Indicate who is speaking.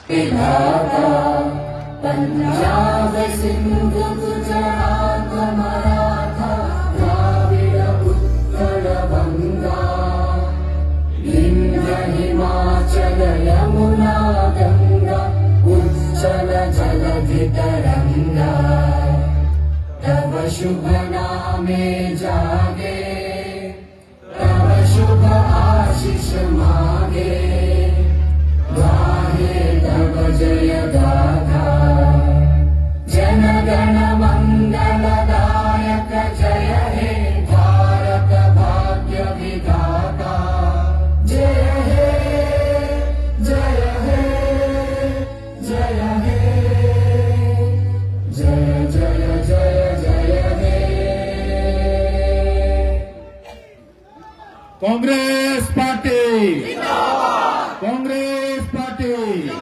Speaker 1: विधाता पंजाब सिंधु गुजरात मराठा द्राविड उत्कल बंगा विंध्य हिमाचल यमुना गंगा उच्चल जलधि तरंगा तव शुभ नामे जागे तव शुभ आशीष मागे गाहे तव जय गाथा